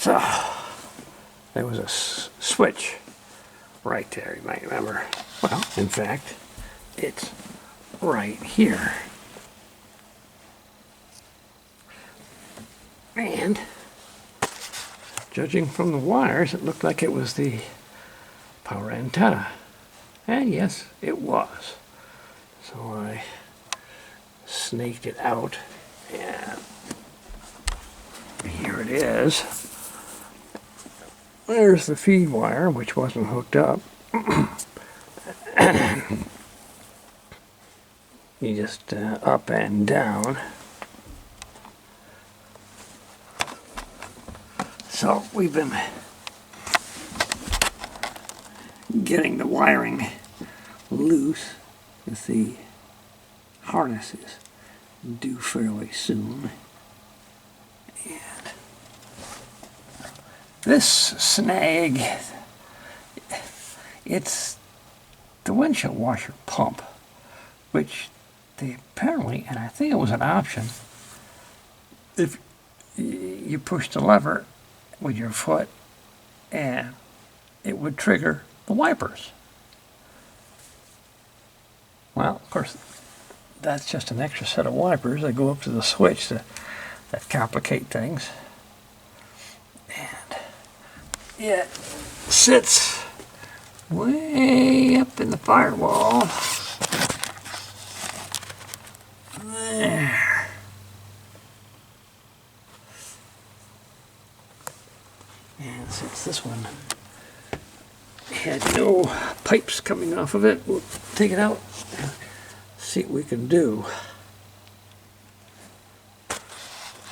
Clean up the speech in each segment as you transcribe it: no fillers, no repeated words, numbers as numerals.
So, there was a switch right there, you might remember. Well, in fact, it's right here. And judging from the wires, it looked like it was the power antenna. And yes, it was. So I snaked it out, and here it is. There's the feed wire, which wasn't hooked up. You just up and down. So we've been getting the wiring loose with the harnesses due fairly soon. And this snag, it's the windshield washer pump, which they apparently, and I think it was an option, if you push the lever with your foot and it would trigger the wipers. Well, of course, that's just an extra set of wipers that go up to the switch that complicate things. And it sits way up in the firewall. There. And since this one had no pipes coming off of it, we'll take it out and see what we can do.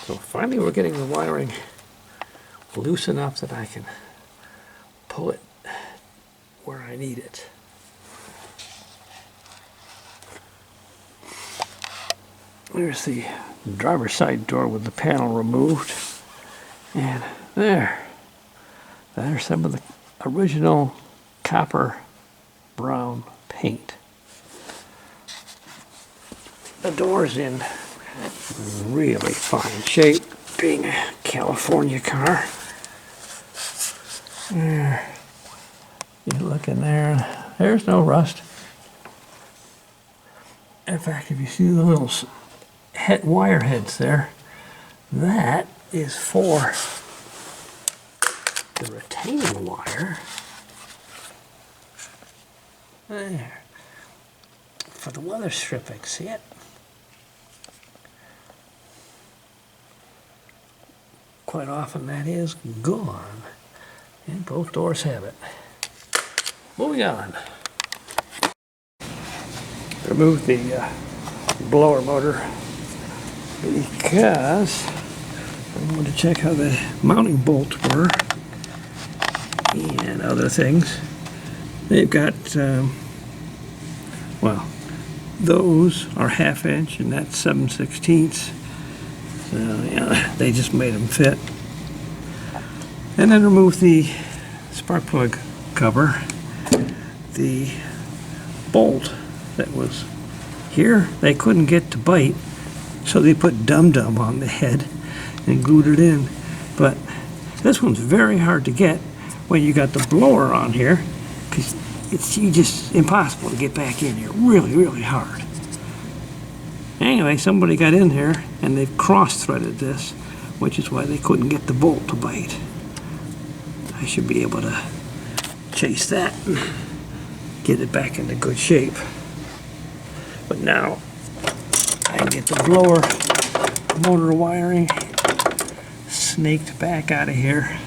So finally we're getting the wiring loose enough that I can pull it where I need it. There's the driver's side door with the panel removed, and there's some of the original copper brown paint. The door's in really fine shape, being a California car. There. You look in there, there's no rust. In fact, if you see the little wire heads there, that is for the retaining wire. There. For the weather stripping, see it? Quite often that is gone, and both doors have it. Moving on. Remove the blower motor because I wanted to check how the mounting bolts were and other things. They've got, well, those are 1/2 inch and that's 7/16. So, yeah, they just made them fit. And then remove the spark plug cover. The bolt that was here, they couldn't get to bite, so they put dum-dum on the head and glued it in. But this one's very hard to get when you got the blower on here, because it's just impossible to get back in here. Really, really hard. Anyway, somebody got in here and they've cross-threaded this, which is why they couldn't get the bolt to bite. I should be able to chase that and get it back into good shape. But now I can get the blower motor wiring snaked back out of here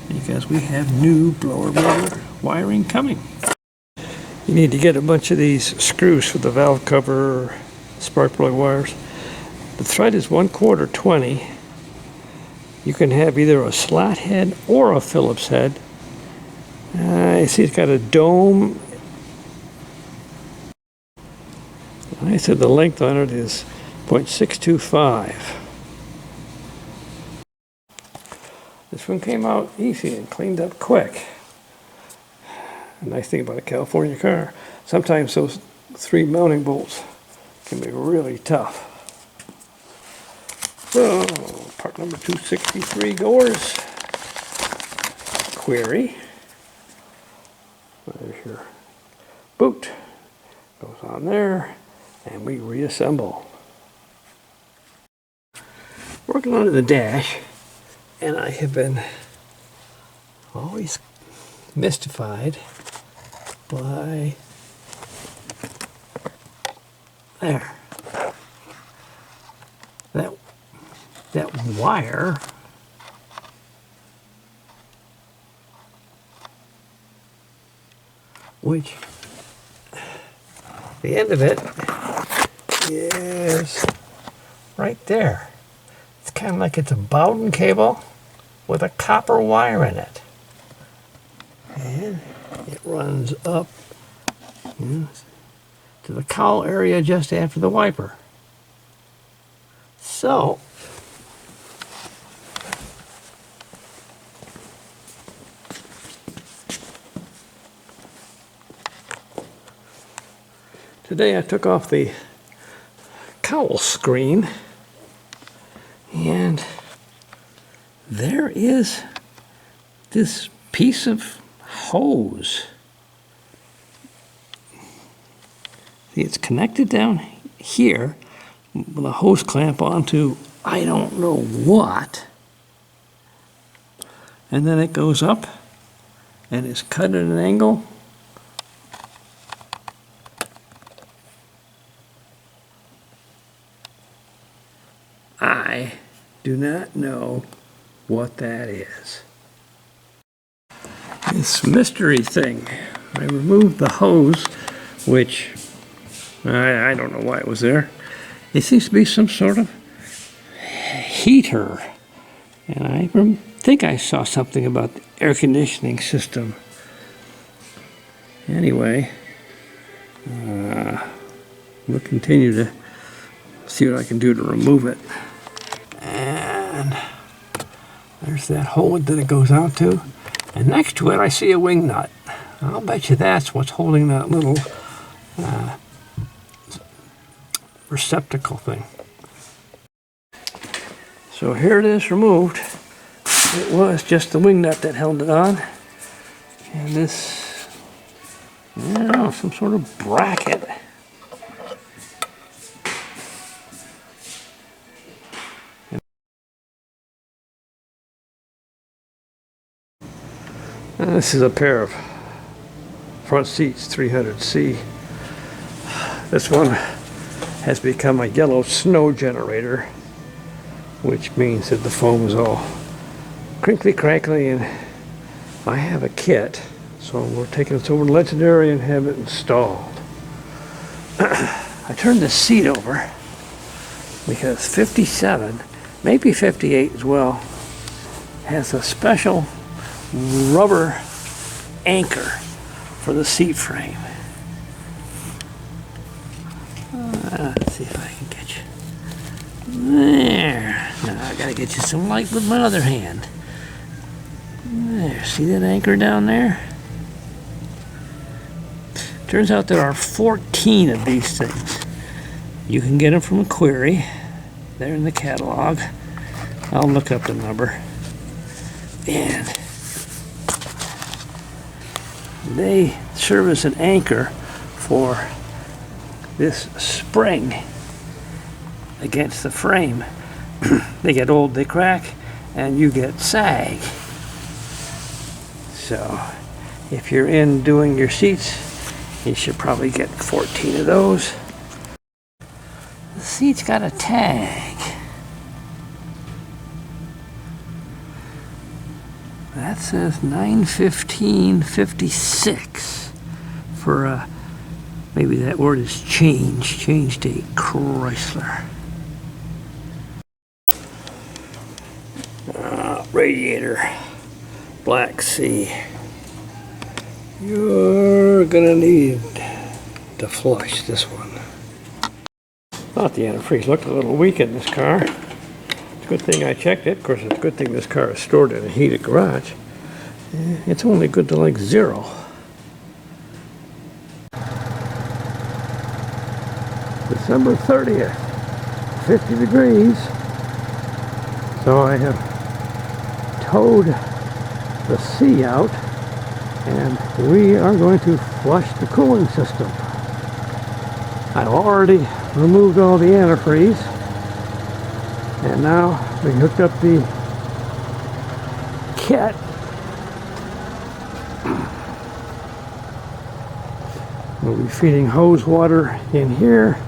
because we have new blower motor wiring coming. You need to get a bunch of these screws for the valve cover or spark plug wires. The thread is 1/4 20. You can have either a slot head or a Phillips head. I see it's got a dome. I said the length on it is 0.625. This one came out easy and cleaned up quick. A nice thing about a California car, sometimes those 3 mounting bolts can be really tough. So, part number 263 goers. query. There's your boot. Goes on there, and we reassemble. Working onto the dash, and I have been always mystified by there. That wire which the end of it is right there. It's kind of like it's a Bowden cable with a copper wire in it. And it runs up to the cowl area just after the wiper. So, today I took off the cowl screen, and there is this piece of hose. See, it's connected down here with a hose clamp onto I don't know what, and then it goes up and is cut at an angle. I do not know what that is. This mystery thing. I removed the hose, which I don't know why it was there. It seems to be some sort of heater. And I think I saw something about the air conditioning system. Anyway, we'll continue to see what I can do to remove it. And there's that hole that it goes out to. And next to it I see a wing nut. I'll bet you that's what's holding that little receptacle thing. So here it is removed. It was just the wing nut that held it on. And this, some sort of bracket. And this is a pair of front seats, 300C. This one has become a yellow snow generator, which means that the foam is all crinkly crankly, and I have a kit, so we're taking this over to Legendary and have it installed. I turned the seat over because 57, maybe 58 as well, has a special rubber anchor for the seat frame. Let's see if I can get you. There. Now I gotta get you some light with my other hand. There, see that anchor down there? Turns out there are 14 of these things. You can get them from a query. They're in the catalog. I'll look up the number. And they serve as an anchor for this spring against the frame. They get old, they crack, and you get sag. So if you're in doing your seats, you should probably get 14 of those. The seat's got a tag. That says 9/15/56 for maybe that word is changed to Chrysler. Radiator, Black Sea. You're gonna need to flush this one. Thought the antifreeze looked a little weak in this car. It's a good thing I checked it. Of course, it's a good thing this car is stored in a heated garage. It's only good to like 0. December 30th, 50 degrees. So I have towed the sea out, and we are going to flush the cooling system. I've already removed all the antifreeze, and now we hooked up the kit. We'll be feeding hose water in here.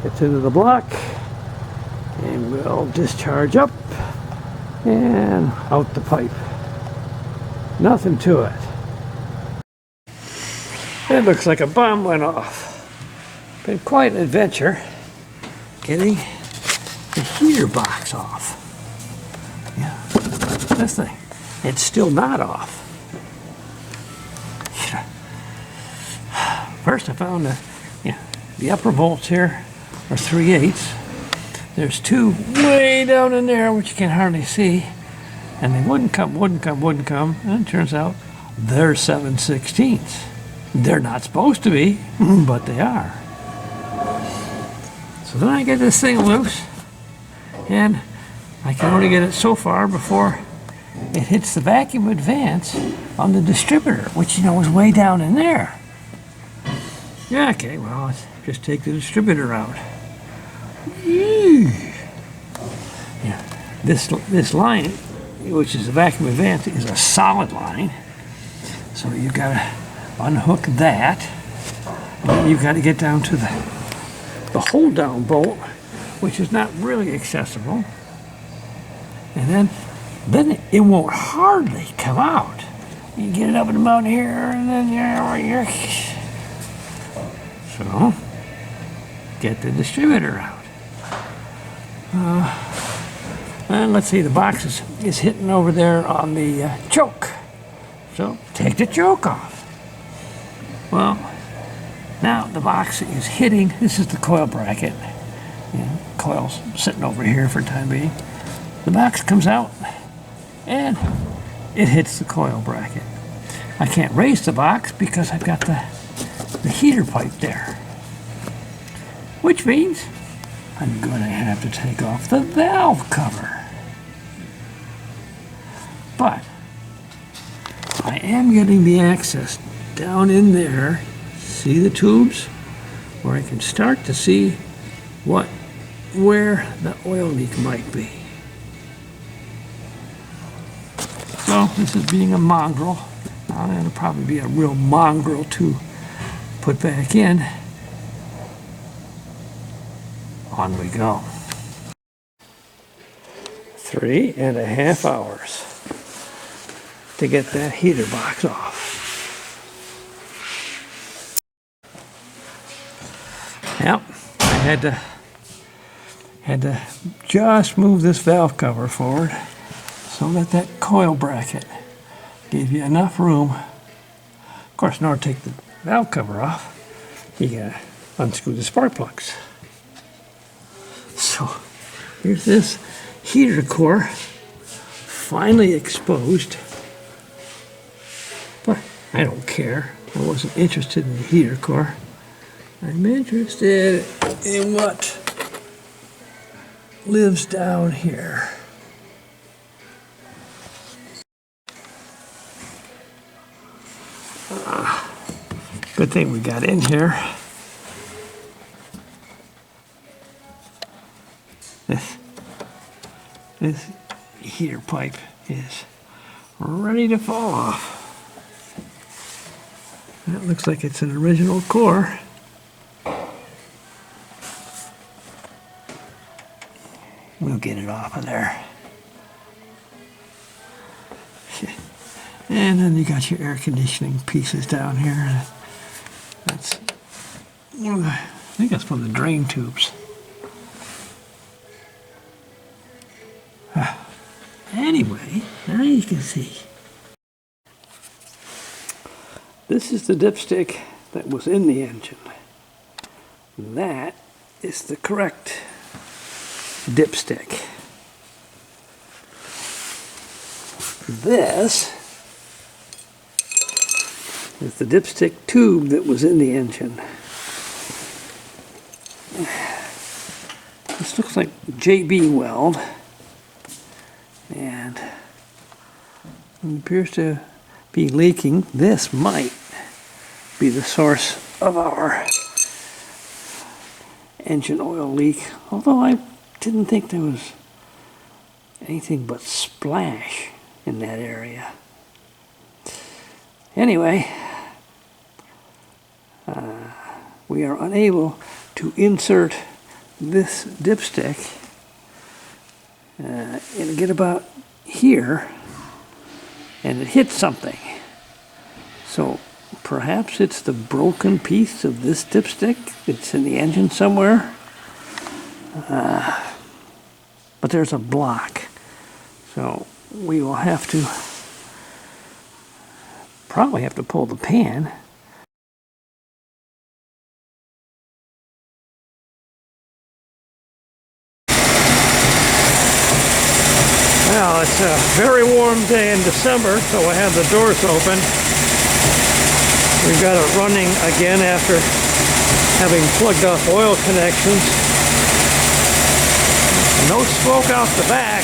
It's into the block, and we'll discharge up and out the pipe. Nothing to it. It looks like a bomb went off. Been quite an adventure getting the heater box off. Yeah, this thing, it's still not off. First I found the upper bolts here are 3/8. There's two way down in there which you can hardly see, and they wouldn't come, and it turns out they're 7/16. They're not supposed to be, but they are. So then I get this thing loose, and I can only get it so far before it hits the vacuum advance on the distributor, which is way down in there. Yeah, okay, well, let's just take the distributor out. Yeah. This line, which is the vacuum advance, is a solid line. So you've got to unhook that, and then you've got to get down to the hold down bolt, which is not really accessible. And then it won't hardly come out. You get it up in the mountain here, and then you're so get the distributor out. And let's see, the box is hitting over there on the choke. So take the choke off. Well, now the box is hitting, this is the coil bracket. Coil's sitting over here for the time being. The box comes out and it hits the coil bracket. I can't raise the box because I've got the heater pipe there. Which means I'm going to have to take off the valve cover. But I am getting the access down in there. See the tubes? Where I can start to see where the oil leak might be. So this is being a mongrel. It'll probably be a real mongrel to put back in. On we go. 3.5 hours to get that heater box off. Yep, I had to just move this valve cover forward so that coil bracket gave you enough room. Of course, in order to take the valve cover off, you gotta unscrew the spark plugs. So here's this heater core finally exposed, but I don't care. I wasn't interested in the heater core. I'm interested in what lives down here. Good thing we got in here. This heater pipe is ready to fall off. That looks like it's an original core. We'll get it off of there. And then you got your air conditioning pieces down here. That's, I think that's from the drain tubes. Anyway, now you can see. This is the dipstick that was in the engine. That is the correct dipstick. This is the dipstick tube that was in the engine. This looks like JB weld, and It appears to be leaking. This might be the source of our engine oil leak, although I didn't think there was anything but splash in that area. Anyway, we are unable to insert this dipstick and get about here, and it hit something. So perhaps it's the broken piece of this dipstick. It's in the engine somewhere. But there's a block. So we will have to probably have to pull the pan. Well, it's a very warm day in December, so I have the doors open. We've got it running again after having plugged off oil connections. No smoke out the back.